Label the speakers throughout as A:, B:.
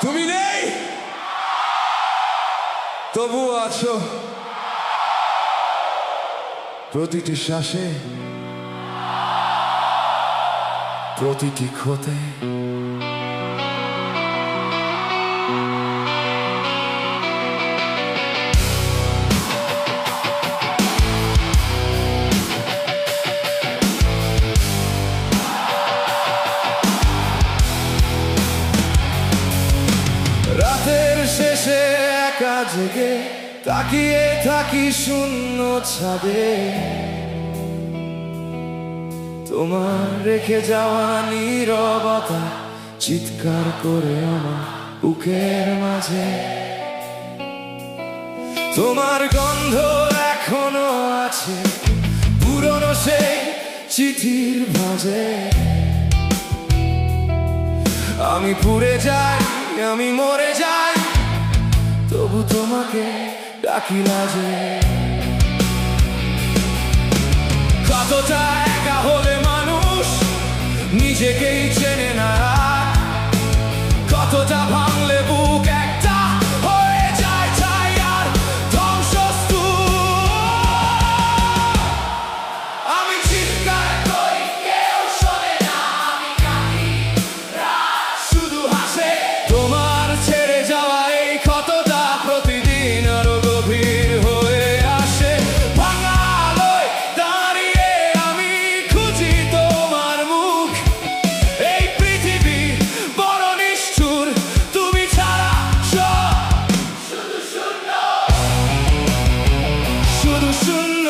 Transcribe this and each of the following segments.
A: তুমি নেই, তবুও আছো প্রতিটি শ্বাসে, প্রতিটি ক্ষতে। রাতের শেষে একা জেগে তাকিয়ে থাকি শূন্য ছাদে, তোমার রেখে যাওয়া নীরবতা চিৎকার করে আমার বুকের মাঝে। তোমার গন্ধ এখনো আছে পুরনো সেই চিঠির ভাঁজে। আমি পুড়ে যাই, আমি মরে যাই, তবু তোমাকে ডাকি লাজে। কতটা একা হলে মানুষ নিজেকেই চেনে না, কতটা ভাঙলে বুক একটা হয়ে যায় ছাই আর ধ্বংসস্তূপ। আমি চিৎকার করি, কেউ শোনে না, আমি কাঁদি, রাত শুধু হাসে। তোমার ছেড়ে যাওয়া এই ক্ষতটা প্রতিদিন আরো গভীর হয়ে আসে। ভাঙা আলোয় দাঁড়িয়ে আমি খুঁজি তোমার মুখ। এই পৃথিবী বড় নিষ্ঠুর, তুমি ছাড়া সব শুধু শূন্য, শুধু শূন্য,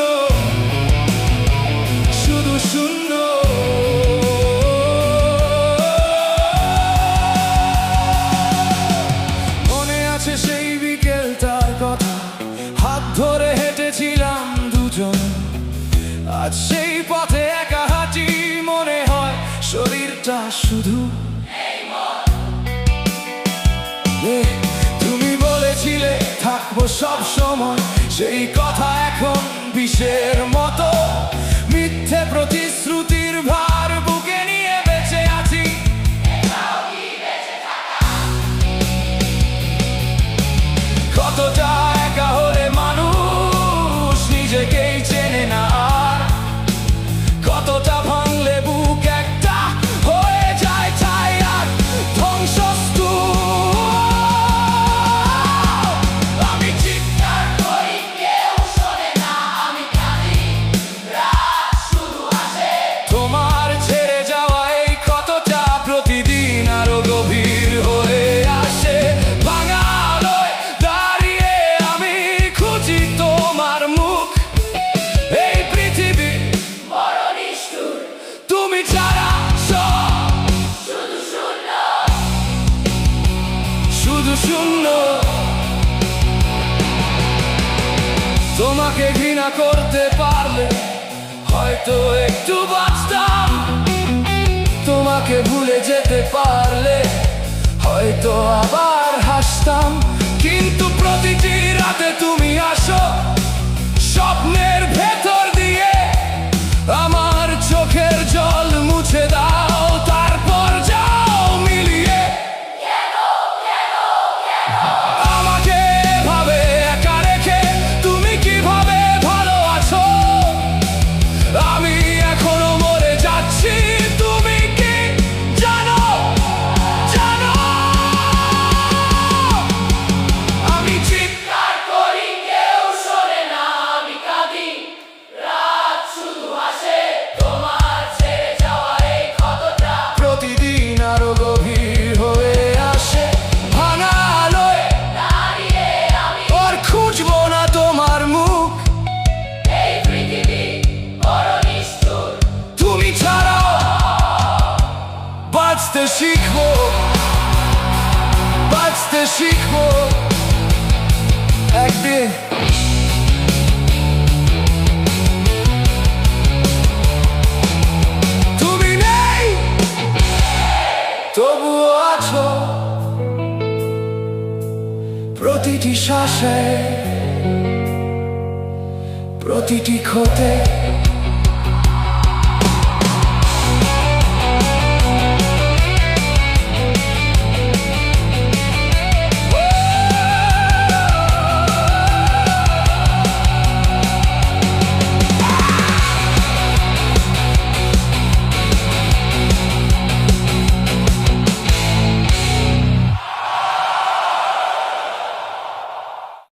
A: শুধু শূন্য। মনে আছে সেই বিকেলটার কথা, হাত ধরে হেঁটেছিলাম দুজন। আজ সেই পথে একা হাঁটি, মনে হয় শরীরটা শুধু। তুমি বলেছিলে থাকবো সব সময়, সেই কথা এখন বিষের মতো। মিথ্যে প্রতিশ্রুতির ভার বুকে নিয়ে বেঁচে আছি। কতটা একা হলে মানুষ নিজেকেই চেনে না, আর কতটা ভাঙলে বুক একটা হয়ে যায় ছাই আর ধ্বংসস্তূপ। আমি চিৎকার করি, কেউ শোনে না, আমি কাঁদি, রাত শুধু হাসে। তোমার ছেড়ে যাওয়া এই ক্ষতটা প্রতিদিন আরো গভীর হয়ে আসে। ভাঙা আলোয় দাঁড়িয়ে আমি খুঁজি তোমার মুখ। এই পৃথিবী বড় নিষ্ঠুর, তুমি ছাড়া সব শুধু শূন্য, শুধু শূন্য। তোমাকে ঘৃণা করতে পারলে হয়তো একটু বাঁচতাম। তোমাকে ভুলে যেতে পারলে হয়তো আবার হাসতাম। কিন্তু প্রতিটি রাতে তুমি আসো স্বপ্নের ভেতর দিয়ে, আমার চোখের জল মুছে দাও, তারপর যাও মিলিয়ে। আমাকে এভাবে একা রেখে তুমি কিভাবে ভালো আছো? আমি এখনো মরে যাচ্ছি, তুমি কি জানো? জানো আমি চিৎকার করি, কেউ শোনে না, আমি কাঁদি, রাত শুধু হাসে। তোমার ছেড়ে যাওয়া এই ক্ষতটা প্রতিদিন আরো গভীর হয়ে আসে। ভাঙা আলোয় দাঁড়িয়ে আমি আর খুঁজবো না তোমার মুখ। এই পৃথিবী বড় নিষ্ঠুর, তুমি ছাড়াও বাঁচতে শিখবো, বাঁচতে শিখবো একদিন। তুমি নেই, তবুও আছো প্রতিটি শ্বাসে, প্রতিটি ক্ষতে।